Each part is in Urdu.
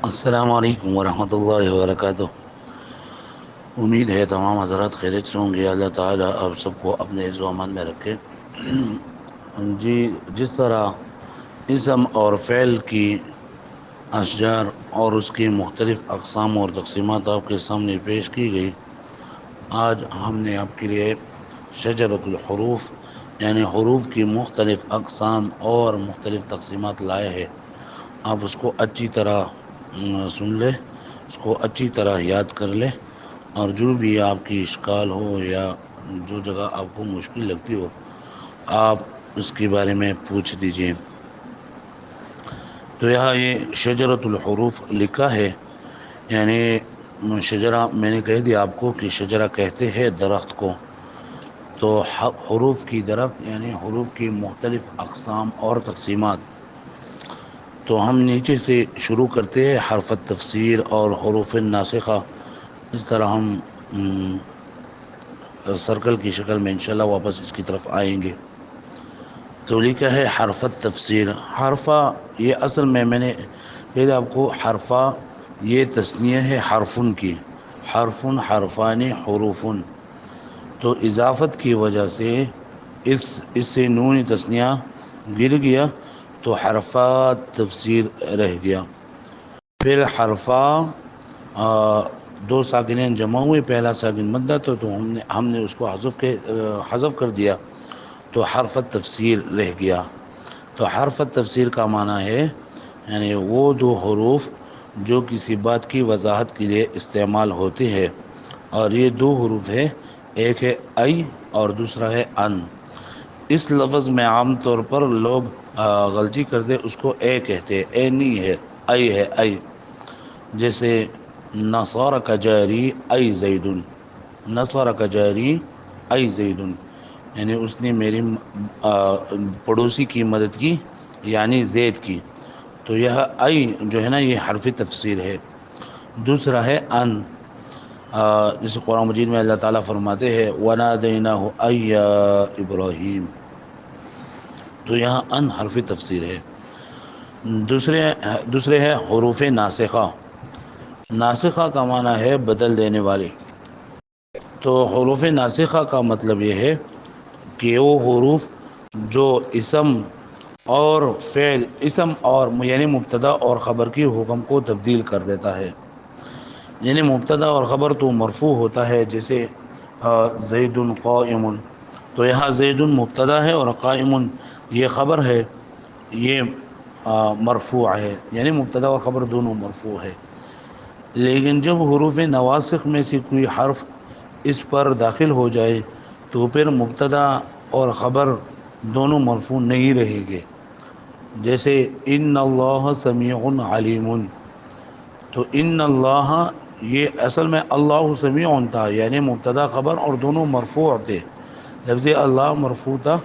السلام علیکم ورحمۃ اللہ وبرکاتہ۔ امید ہے تمام حضرات خیریت سے ہوں گے۔ اللہ تعالیٰ آپ سب کو اپنے عز و امان میں رکھے۔ جی، جس طرح اسم اور فعل کی اشجار اور اس کی مختلف اقسام اور تقسیمات آپ کے سامنے پیش کی گئی، آج ہم نے آپ کے لیے شجرۃ الحروف یعنی حروف کی مختلف اقسام اور مختلف تقسیمات لائے ہیں۔ آپ اس کو اچھی طرح سن لیں، اس کو اچھی طرح یاد کر لیں، اور جو بھی آپ کی اشکال ہو یا جو جگہ آپ کو مشکل لگتی ہو، آپ اس کے بارے میں پوچھ دیجئے۔ تو یہاں یہ شجرۃ الحروف لکھا ہے، یعنی شجرہ میں نے کہہ دیا آپ کو کہ شجرہ کہتے ہیں درخت کو۔ تو حروف کی درخت یعنی حروف کی مختلف اقسام اور تقسیمات۔ تو ہم نیچے سے شروع کرتے ہیں حرف التفسیر اور حروف ناسخہ۔ اس طرح ہم سرکل کی شکل میں انشاءاللہ واپس اس کی طرف آئیں گے۔ تو لکھا ہے حرف التفسیر۔ حرفہ یہ اصل میں نے کہا آپ کو، حرفہ یہ تثنیہ ہے حرفن کی، حرفن حرفان حروفن۔ تو اضافت کی وجہ سے اس سے نون تثنیہ گر گیا تو حرفات تفسیر رہ گیا۔ پھر حرفہ دو ساکنین جمع ہوئے، پہلا ساکن مدہ تو ہم نے اس کو حذف کر دیا تو حرف تفسیر رہ گیا۔ تو حرف تفسیر کا معنی ہے یعنی وہ دو حروف جو کسی بات کی وضاحت کے لیے استعمال ہوتے ہیں، اور یہ دو حروف ہے، ایک ہے ای اور دوسرا ہے ان۔ اس لفظ میں عام طور پر لوگ غلطی کرتے، اس کو اے کہتے ہیں، اے نہیں ہے، ای ہے، ای۔ جیسے نصار کا جاری ای زید، نصار کا جاری ای زید، یعنی اس نے میری پڑوسی کی مدد کی، یعنی زید کی۔ تو یہ ای جو ہے نا، یہ حرف تفسیر ہے۔ دوسرا ہے ان، جیسے قرآن مجید میں اللہ تعالیٰ فرماتے ہیں وَنَادَيْنَاهُ أَن يَا إِبْرَاهِيمُ۔ تو یہاں ان حرف تفسیر ہے۔ دوسرے ہے حروف ناسخہ۔ ناسخہ کا معنی ہے بدل دینے والی۔ تو حروف ناسخہ کا مطلب یہ ہے کہ وہ حروف جو اسم اور یعنی مبتدا اور خبر کی حکم کو تبدیل کر دیتا ہے۔ یعنی مبتدا اور خبر تو مرفوع ہوتا ہے، جیسے زید قائم، تو یہاں زید مبتدا ہے اور قائم یہ خبر ہے، یہ مرفوع ہے، یعنی مبتدا اور خبر دونوں مرفوع ہے۔ لیکن جب حروف نواسخ میں سے کوئی حرف اس پر داخل ہو جائے تو پھر مبتدا اور خبر دونوں مرفوع نہیں رہیں گے۔ جیسے ان اللہ سمیع علیم، تو ان اللہ یہ اصل میں اللہ سمیع تھا، یعنی مبتدا خبر اور دونوں مرفوع تھے۔ لفظ اللہ مرفوع تھا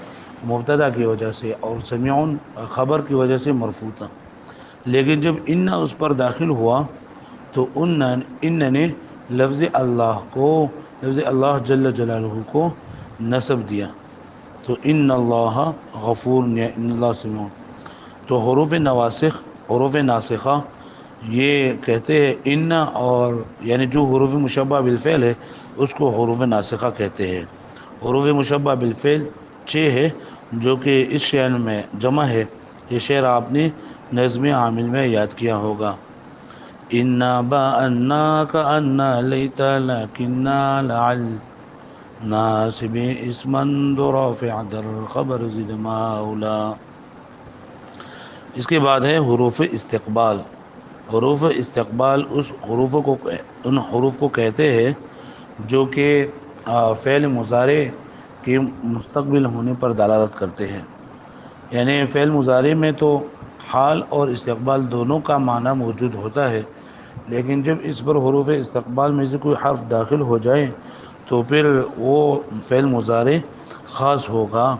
مبتدا کی وجہ سے، اور سمیع خبر کی وجہ سے مرفوع تھا۔ لیکن جب ان اس پر داخل ہوا تو ان نے لفظ اللہ جل جلالہ کو نسب دیا، تو ان اللہ غفور یا ان اللہ سمیع۔ تو حروف ناسخہ یہ کہتے ہیں ان، اور یعنی جو حروف مشبہ بالفعل ہے اس کو حروف ناسخہ کہتے ہیں۔ حروف مشبہ بالفعل 6 ہے، جو کہ اس شعر میں جمع ہے۔ یہ شعر آپ نے نظم عامل میں یاد کیا ہوگا۔ انا بانا کانا لیت لکنا لعل ناسب اسمن رافع در خبر زد مولا۔ اس کے بعد ہے حروف استقبال۔ حروف استقبال ان حروف کو کہتے ہیں جو کہ فعل مضارع کے مستقبل ہونے پر دلالت کرتے ہیں۔ یعنی فعل مضارع میں تو حال اور استقبال دونوں کا معنی موجود ہوتا ہے، لیکن جب اس پر حروف استقبال میں سے کوئی حرف داخل ہو جائے تو پھر وہ فعل مضارع خاص ہوگا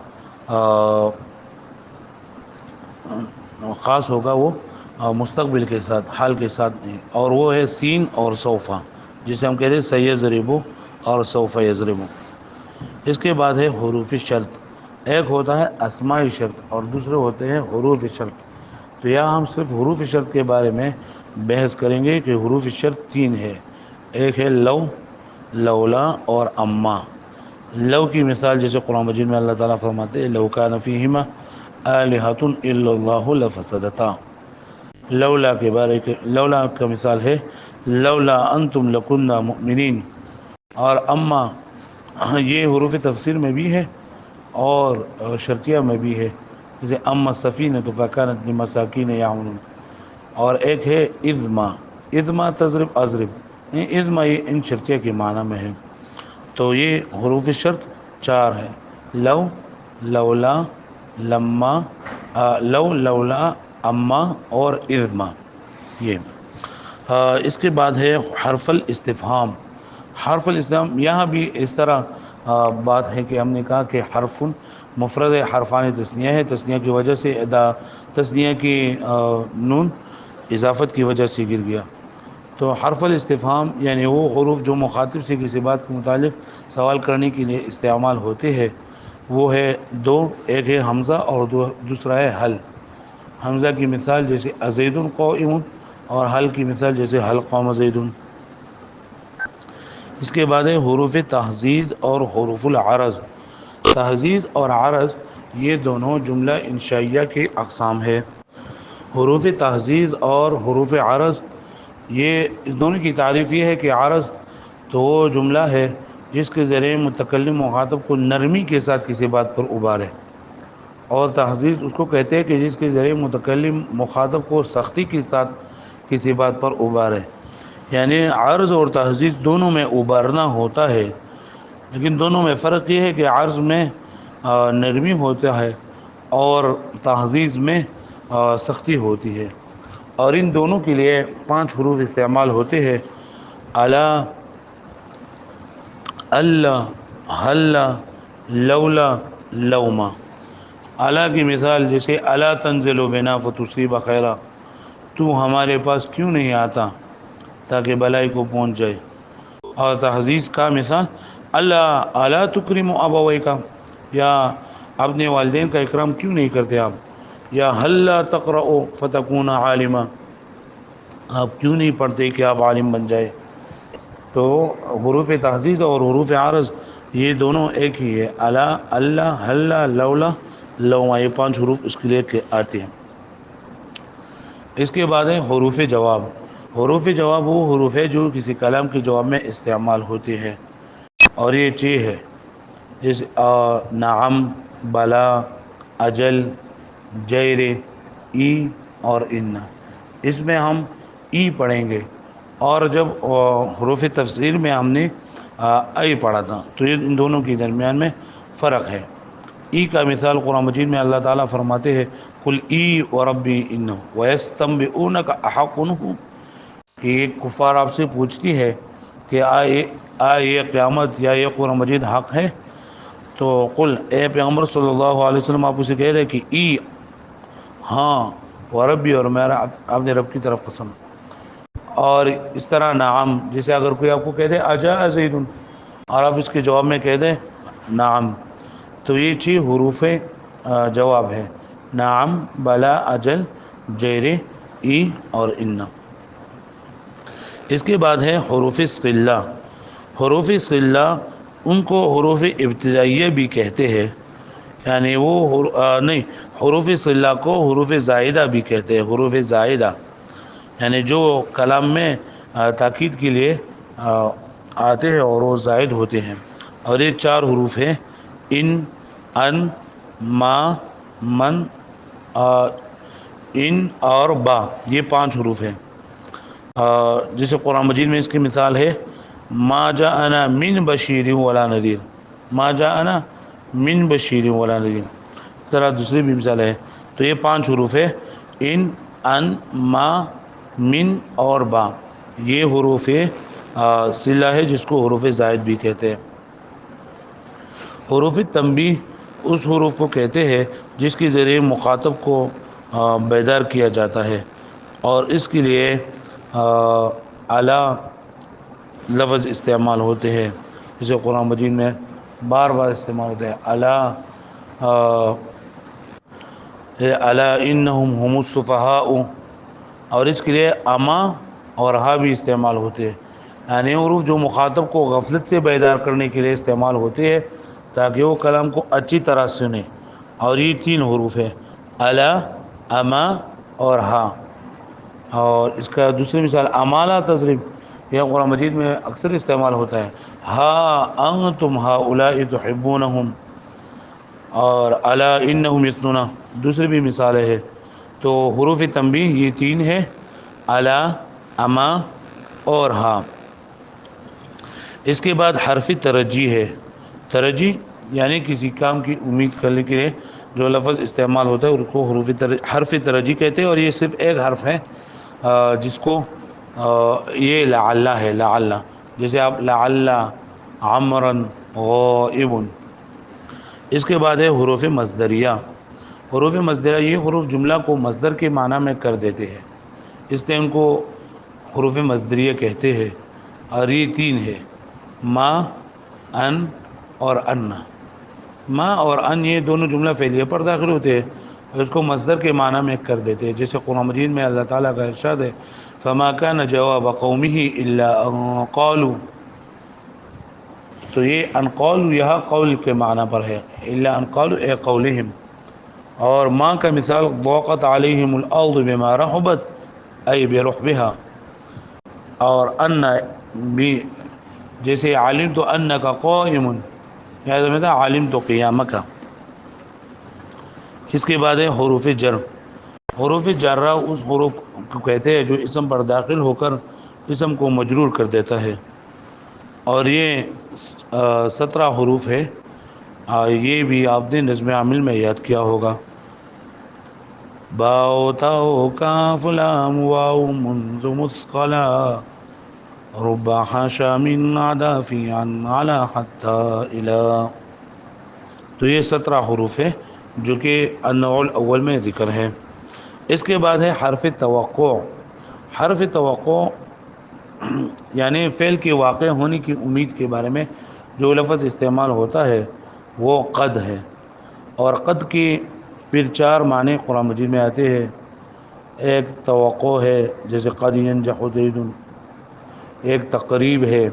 وہ مستقبل کے ساتھ، حال کے ساتھ نہیں، اور وہ ہے سین اور سوفا، جسے ہم کہتے ہیں سیضرب اور سوف یضرب۔ اس کے بعد ہے حروف شرط۔ ایک ہوتا ہے اسماء شرط اور دوسرے ہوتے ہیں حروف شرط۔ تو یہاں ہم صرف حروف شرط کے بارے میں بحث کریں گے کہ حروف شرط 3 ہے. ایک ہے لو، لولا اور اما. لو کی مثال جیسے قرآن مجید میں اللہ تعالیٰ فرماتے ہیں لو کان فیہما آلہۃ الا اللہ لفسدتا. لولا کے بارے کے لولا کا مثال ہے لولا انتم لکننا مؤمنین. اور اما یہ حروف تفسیر میں بھی ہے اور شرطیہ میں بھی ہے، جیسے اما السفینۃ فکانت لمساکین یعملون. اور ایک ہے اذما، اذما تضرب اضرب، اذما یہ ان شرطیہ کے معنی میں ہے. تو یہ حروف شرط 4 ہے: لو، لولا، لما، لو، لولا، اما اور اذما. یہ اس کے بعد ہے حرف الاستفہام. حرف الاستفہام یہاں بھی اس طرح بات ہے کہ ہم نے کہا کہ حرف مفرد حرفان تثنیہ ہے، تثنیہ کی وجہ سے تثنیہ کی نون اضافت کی وجہ سے گر گیا. تو حرف الاستفہام یعنی وہ حروف جو مخاطب سے کسی بات کے متعلق سوال کرنے کے لیے استعمال ہوتے ہیں، وہ ہے 2. ایک ہے حمزہ اور دوسرا ہے حل. حمزہ کی مثال جیسے ازید قائم، اور حل کی مثال جیسے حل قام زید. اس کے بعد ہے حروف تحزیز اور حروف العرض. تحزیز اور عرض یہ دونوں جملہ انشائیہ کی اقسام ہے. حروف تحزیز اور حروف عرض، یہ اس دونوں کی تعریف یہ ہے کہ عرض تو وہ جملہ ہے جس کے ذریعے متکلم مخاطب کو نرمی کے ساتھ کسی بات پر ابارے، اور تحزیز اس کو کہتے ہیں کہ جس کے ذریعے متکلم مخاطب کو سختی کے ساتھ کسی بات پر ابارے. یعنی عرض اور تحزیز دونوں میں ابارنا ہوتا ہے، لیکن دونوں میں فرق یہ ہے کہ عرض میں نرمی ہوتا ہے اور تحزیز میں سختی ہوتی ہے. اور ان دونوں کے لیے 5 حروف استعمال ہوتے ہیں: الا، اللہ، حلا، لولا، لوما. الا کی مثال جیسے الا تنزل بنا فتصیب خیرا، تو ہمارے پاس کیوں نہیں آتا تاکہ بلائی کو پہنچ جائے. اور تحزیز کا مثال اللہ الا تکرم ابویک، یا اپنے والدین کا اکرام کیوں نہیں کرتے آپ. یا حلا تقرأ فتکون عالما، آپ کیوں نہیں پڑھتے کہ آپ عالم بن جائے. تو حروف تحزیز اور حروف عرض یہ دونوں ایک ہی ہے: الا، اللہ، حلا، لولا، لوما. یہ 5 حروف اس کے لیے آتے ہیں. اس کے بعد ہے حروف جواب. حروف جواب وہ حروف ہے جو کسی کلام کے جواب میں استعمال ہوتے ہیں، اور یہ چیز ہے جیسے نعم، بلا، اجل، جیر، ای اور ان. اس میں ہم ای پڑھیں گے، اور جب حروف تفسیر میں ہم نے ای پڑھا تھا، تو یہ ان دونوں کے درمیان میں فرق ہے. ای کا مثال قرآن مجید میں اللہ تعالیٰ فرماتے ہیں قل ای وربی انہ ویستنبئونک احق ہو، کہ یہ کفار آپ سے پوچھتی ہے کہ یہ قیامت یا یہ قرآن مجید حق ہے. تو قل، اے پیغمبر صلی اللہ علیہ وسلم آپ اسے کہہ رہے کہ ای، ہاں، وربی، اور میرا اپنے رب کی طرف قسم. اور اس طرح نعم، جیسے اگر کوئی آپ کو کہہ دے اجاء زید، اور آپ اس کے جواب میں کہہ دیں نعم، تو یہ چیز حروف جواب ہے: نعم، بلا، اجل، جیر، ای اور ان. اس کے بعد ہے حروف صلہ. حروف صلہ ان کو حروف ابتدائیہ بھی کہتے ہیں، یعنی وہ نہیں، حروف صلہ کو حروف زائدہ بھی کہتے ہیں. حروف زائدہ یعنی جو کلام میں تاکید کے لیے آتے ہیں اور وہ زائد ہوتے ہیں. اور یہ 4 حروف ہیں: ان، ما، من، ان اور با. یہ 5 حروف ہیں. جیسے قرآن مجید میں اس کی مثال ہے ما جاءنا من بشیر ولا نذیر. ما جاءنا من بشیر ولا نذیر. اس طرح دوسری بھی مثال ہے. تو یہ 5 حروف ہے: ان، ما، من اور با. یہ حروف صلہ ہے جس کو حروف زائد بھی کہتے ہیں. حروف تنبیہ اس حروف کو کہتے ہیں جس کے ذریعے مخاطب کو بیدار کیا جاتا ہے، اور اس کے لیے اعلیٰ لفظ استعمال ہوتے ہیں، جسے قرآن مجید میں بار بار استعمال ہوتے ہیں: الا، الا انہم هم السفہاء، اور اس کے لیے اما اور ہا بھی استعمال ہوتے ہیں، یعنی حروف جو مخاطب کو غفلت سے بیدار کرنے کے لیے استعمال ہوتے ہیں تاکہ وہ کلام کو اچھی طرح سنے، اور یہ 3 حروف ہے الا، اما اور ہا۔ اور اس کا دوسری مثال امالا تضرب، یہ قرآن مجید میں اکثر استعمال ہوتا ہے، ہا انتم ہؤلاء تحبونہم، اور الا انہم یثنون، دوسری بھی مثالیں ہے۔ تو حروف تنبیہ یہ 3 ہے، الا، اما اور ہا۔ اس کے بعد حرف ترجی ہے، ترجی یعنی کسی کام کی امید کرنے کے لیے جو لفظ استعمال ہوتا ہے اس کو حرف ترجی کہتے ہیں، اور یہ صرف ایک حرف ہے جس کو یہ لعل ہے، لعل، جیسے آپ لعل عمرا غائب۔ اس کے بعد ہے حروف مصدریہ۔ حروف مصدریہ یہ حروف جملہ کو مصدر کے معنی میں کر دیتے ہیں، اس لیے ان کو حروف مصدریہ کہتے ہیں، اور یہ 3 ہے، ما، ان اور ان۔ ما اور ان یہ دونوں جملہ فعلیہ پر داخل ہوتے ہیں اور اس کو مصدر کے معنی میں کر دیتے ہیں، جیسے قرآن مجید میں اللہ تعالیٰ کا ارشاد ہے فما كان جواب قومه الا ان قالوا، تو یہ ان قالوا یہاں قول کے معنی پر ہے، الا ان قالوا اے قولہم۔ اور ما کا مثال ضاقت علیہم الارض بما رحبت ای برحبها، اور ان بھی جیسے علمت انک قائم، یا علمت قیامک۔ اس کے بعد ہے حروف جر۔ حروف جارہ اس حروف کو کہتے ہیں جو اسم پر داخل ہو کر اسم کو مجرور کر دیتا ہے، اور یہ 17 حروف ہے، یہ بھی آپ نے نظم عامل میں یاد کیا ہوگا، باء تاء کاف لام واو منذ مثقلا رب حاشا من عدا فی عن علی حتی الی۔ تو یہ 17 حروف ہے جو کہ النوع الاول میں ذکر ہے۔ اس کے بعد ہے حرف توقع۔ حرف توقع یعنی فعل کے واقع ہونے کی امید کے بارے میں جو لفظ استعمال ہوتا ہے وہ قد ہے، اور قد کی پھر 4 معنی قرآن مجید میں آتے ہیں۔ ایک توقع ہے جیسے قد ینجح زید، ایک تقریب ہے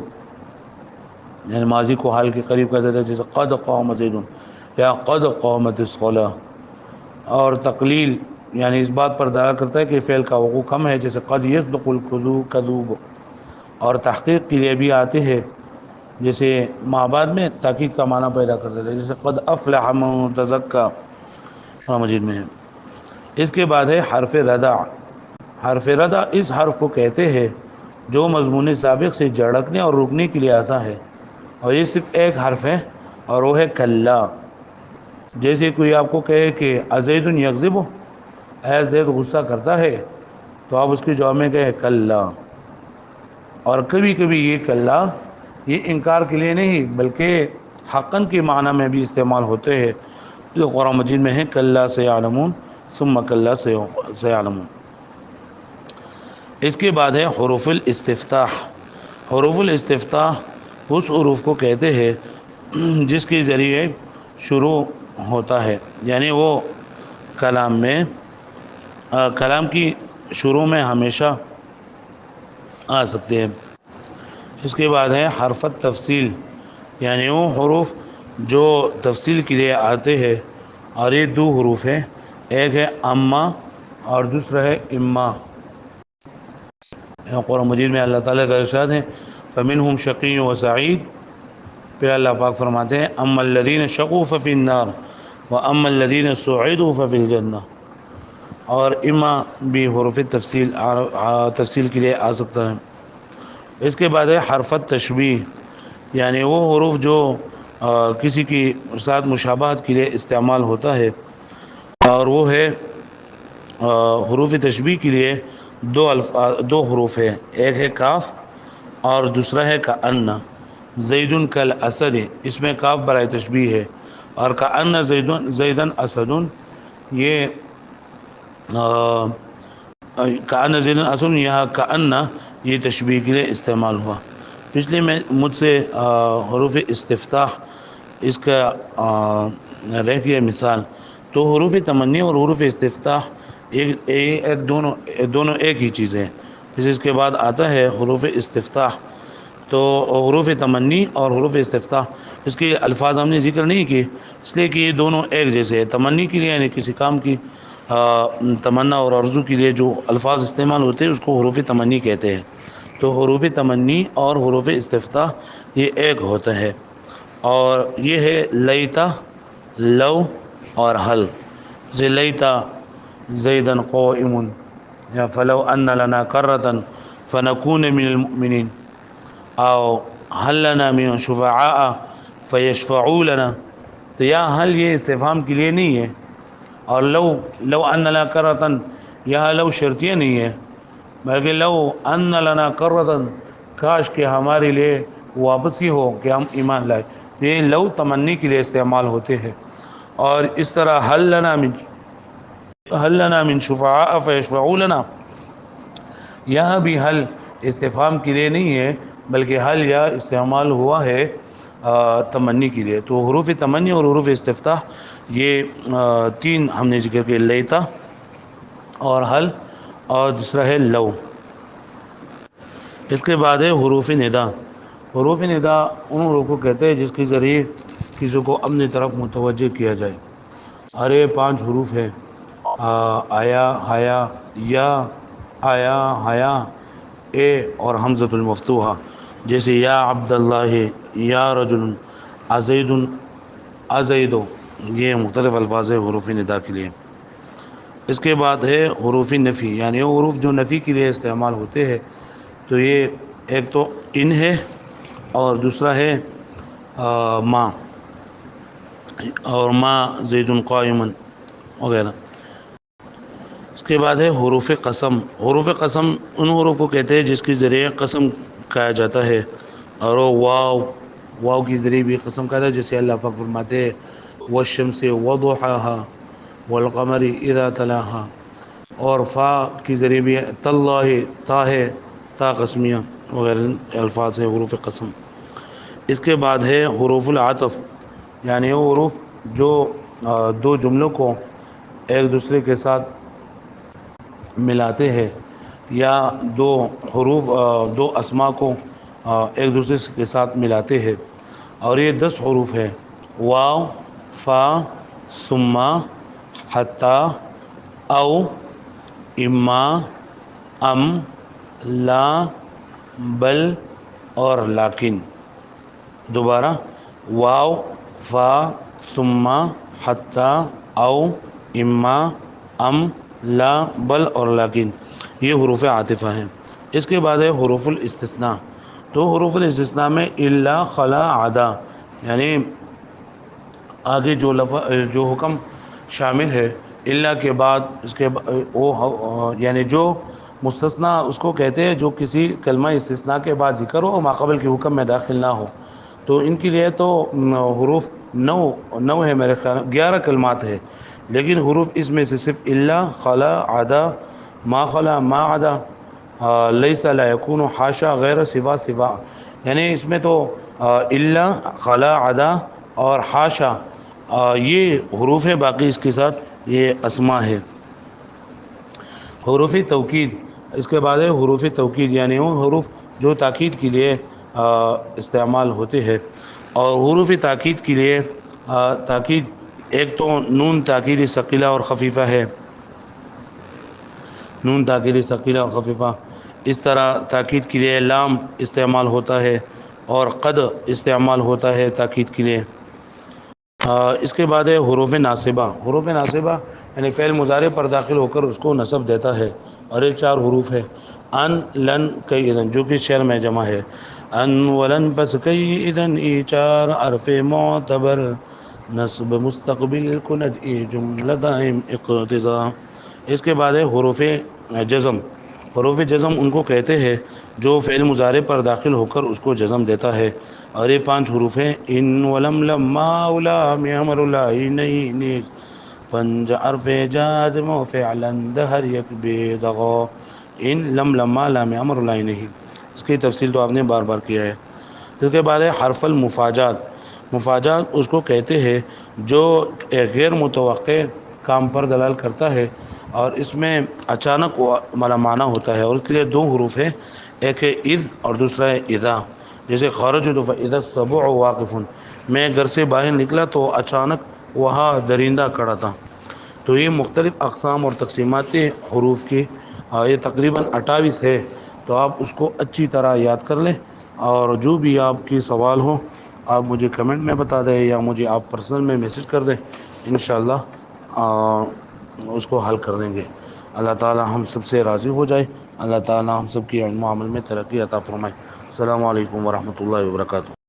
یعنی ماضی کو حال کے قریب کر دیتا ہے جیسے قد قام زید یا قد قامت الصلاۃ، اور تقلیل یعنی اس بات پر دلالت کرتا ہے کہ فعل کا وقوع کم ہے جیسے قد یصدق الکذوب، اور تحقیق کے لیے بھی آتے ہیں جیسے ما بعد میں تاکید کا معنی پیدا کر دیتا ہے جیسے قد افلح من تزکا قرآن مجید میں ہے۔ اس کے بعد ہے حرف ردع۔ حرف ردع اس حرف کو کہتے ہیں جو مضمون سابق سے جھڑکنے اور رکنے کے لیے آتا ہے، اور یہ صرف ایک حرف ہے اور وہ ہے کلا۔ جیسے کوئی آپ کو کہے کہ ازید یکذب، اے زید غصہ کرتا ہے، تو آپ اس کے جواب میں کہے کلا۔ اور کبھی کبھی یہ کلا یہ انکار کے لیے نہیں بلکہ حقاً کے معنی میں بھی استعمال ہوتے ہیں، جو قرآن مجید میں ہے کلا سیعلمون ثم کلا سیعلمون۔ اس کے بعد ہے حروف الاستفتاح۔ حروف الاستفتاح اس حروف کو کہتے ہیں جس کے ذریعے شروع ہوتا ہے، یعنی وہ کلام میں کلام کی شروع میں ہمیشہ آ سکتے ہیں۔ اس کے بعد ہے حرف تفصیل، یعنی وہ حروف جو تفصیل کے لیے آتے ہیں، اور یہ 2 حروف ہیں، ایک ہے اما اور دوسرا ہے اما۔ قرآن مجید میں اللہ تعالیٰ کا ارشاد ہے فمنہم شقی و سعید، پھر اللہ پاک فرماتے ہیں اما الذین شقوا ففی النار واما الذین سعدوا ففی الجنہ، اور اما بھی حروف تفصیل کے لیے آ سکتا ہے۔ اس کے بعد ہے حرف تشبیہ، یعنی وہ حروف جو کسی کی ساتھ مشابہت کے لیے استعمال ہوتا ہے، اور وہ ہے حروف تشبیہ کے لیے 2 حروف ہے، ایک ہے کاف اور دوسرا ہے کأن۔ زید کالاسد، اس میں کاف برائے تشبیہ ہے، اور کأن زیدن اسد، یہ کأن زیدن اسد، یہاں کأن یہ تشبیہ کے لیے استعمال ہوا۔ پچھلے میں مجھ سے حروف استفتاح اس کا رہ گیا مثال، تو حروف تمنی اور حروف استفتاح دونوں ایک ہی چیز ہے. پھر اس کے بعد آتا ہے حروف استفتاح. تو حروف تمنی اور حروف استفتاح اس کے الفاظ ہم نے ذکر نہیں کیے، اس لیے کہ یہ دونوں ایک جیسے ہے. تمنی کے لیے یعنی کسی کام کی تمنا اور آرزو کے لیے جو الفاظ استعمال ہوتے ہیں اس کو حروف تمنی کہتے ہیں. تو حروف تمنی اور حروف استفتاح یہ ایک ہوتا ہے. اور یہ ہے لیتا، لو اور حل. جیسے لیتا زیدن قائم، یا فلو ان لنا کرۃ فنکون من المؤمنین، او حل لنا من شفعاء فیشفعوا لنا. تو یا حل یہ استفہام کے لیے نہیں ہے، اور لو ان لنا کرۃ یہاں لو شرطیہ نہیں ہے، بلکہ لو ان لنا کرۃ کاش کہ ہمارے لیے واپسی ہو کہ ہم ایمان لائے. تو یہ لو تمنی کے لیے استعمال ہوتے ہیں. اور اس طرح حل لنا من شفعاء فیشفعوا لنا، یہاں بھی حل استفہام کے لیے نہیں ہے بلکہ حل یا استعمال ہوا ہے تمنی کے لیے. تو حروف تمنی اور حروف استفتاح یہ تین ہم نے ذکر کیا، لیتا اور حل اور دوسرا ہے لو. اس کے بعد ہے حروف ندا. حروف ندا ان حروف کو کہتے ہیں جس کے ذریعے کسی کو اپنی طرف متوجہ کیا جائے. اور یہ 5 حروف ہے: آیا، حیا، یا، آیا، حیا، اے اور حمزۃ المفتوحہ. جیسے یا عبد اللہ، یا رجل، ازید، ازیدو. یہ مختلف الفاظ ہے حروف ندا کے لیے. اس کے بعد ہے حروف نفی، یعنی وہ حروف جو نفی کے لیے استعمال ہوتے ہیں. تو یہ ایک تو ان ہے اور دوسرا ہے ما، اور ما زید قائم وغیرہ. اس کے بعد ہے حروف قسم. حروف قسم ان حروف کو کہتے ہیں جس کے ذریعے قسم کہا جاتا ہے. اور واو کی ذریعے بھی قسم کہا جاتا ہے، جیسے اللہ پاک فرماتے ہیں والشمس وضحاها والقمر اذا تلاها. اور فا کی ذریعے بھی تاللہ، تا ہے، تا قسمیہ وغیرہ الفاظ ہے حروف قسم. اس کے بعد ہے حروف العطف، یعنی وہ حروف جو دو جملوں کو ایک دوسرے کے ساتھ ملاتے ہیں، یا دو حروف دو اسما کو ایک دوسرے کے ساتھ ملاتے ہیں. اور یہ 10 حروف ہے: واو، فا، ثم، حتی، او، اما، ام، لا، بل اور لیکن. دوبارہ: واو، فا، ثم، حتی، او، اما، ام، لا، بل اور لیکن. یہ حروف عاطفہ ہیں. اس کے بعد ہے حروف الاستثناء. تو حروف الاستثناء میں الا، خلا، عدا، یعنی آگے جو حکم شامل ہے الا کے بعد اس کے یعنی جو مستثنیٰ اس کو کہتے ہیں جو کسی کلمہ استثناء کے بعد ذکر ہو اور ماقبل کے حکم میں داخل نہ ہو. تو ان کے لیے تو حروف 9 ہے، میرے خیال 11 کلمات ہے. لیکن حروف اس میں سے صرف الا، خلا، عدا، ما خلا، ما عدا، لیس، لا یکون، حاشا، غیر، سوا، سوا. یعنی اس میں تو الا، خلا، عدا اور حاشا یہ حروف ہے، باقی اس کے ساتھ یہ اسما ہے. حروف توکید. اس کے بعد ہے حروف توکید، یعنی وہ حروف جو تاکید کے لیے استعمال ہوتے ہیں. اور حروف تاکید کے لیے تاکید ایک تو نون تاکید ثقیلہ اور خفیفہ ہے، نون تاکید ثقیلہ اور خفیفہ. اس طرح تاکید کے لیے لام استعمال ہوتا ہے اور قد استعمال ہوتا ہے تاکید کے لیے. اس کے بعد ہے حروف ناصبہ. حروف ناصبہ یعنی فعل مضارع پر داخل ہو کر اس کو نصب دیتا ہے. اور یہ 4 حروف ہے: ان، لن، کئی، اذن، جو کہ شعر میں جمع ہے. ان ولن پس کئی، اذن ای 4 حرف معتبر، نصب مستقبل کند ای جملہ دائم اقتضا. اس کے بعد ہے حروف جزم. حروف جزم ان کو کہتے ہیں جو فعل مضارع پر داخل ہو کر اس کو جزم دیتا ہے. اور یہ 5 حروف ہیں: ان، ولم، لما، اولام، امر، العینین، 5 حرف جازم و فعلا دہر یک بیدغا. ان، لم، لما، لام، امر، العینین. اس کی تفصیل تو آپ نے بار بار کیا ہے. اس کے بعد ہے حرف المفاجات. مفاجات اس کو کہتے ہیں جو ایک غیر متوقع کام پر دلال کرتا ہے اور اس میں اچانک معنی ہوتا ہے، اور اس کے لیے دو حروف ہیں، ایک ہے اذ اور دوسرا ہے اذا۔ جیسے خرجت فاذا السبع واقف، میں گھر سے باہر نکلا تو اچانک وہاں درندہ کھڑا تھا۔ تو یہ مختلف اقسام اور تقسیمات حروف کی یہ تقریباً 28 ہے، تو آپ اس کو اچھی طرح یاد کر لیں، اور جو بھی آپ کی سوال ہو آپ مجھے کمنٹ میں بتا دیں یا مجھے آپ پرسنل میں میسج کر دیں، انشاءاللہ اس کو حل کر دیں گے۔ اللہ تعالی ہم سب سے راضی ہو جائے، اللہ تعالی ہم سب کی علم و عمل میں ترقی عطا فرمائے۔ السلام علیکم ورحمۃ اللہ وبرکاتہ۔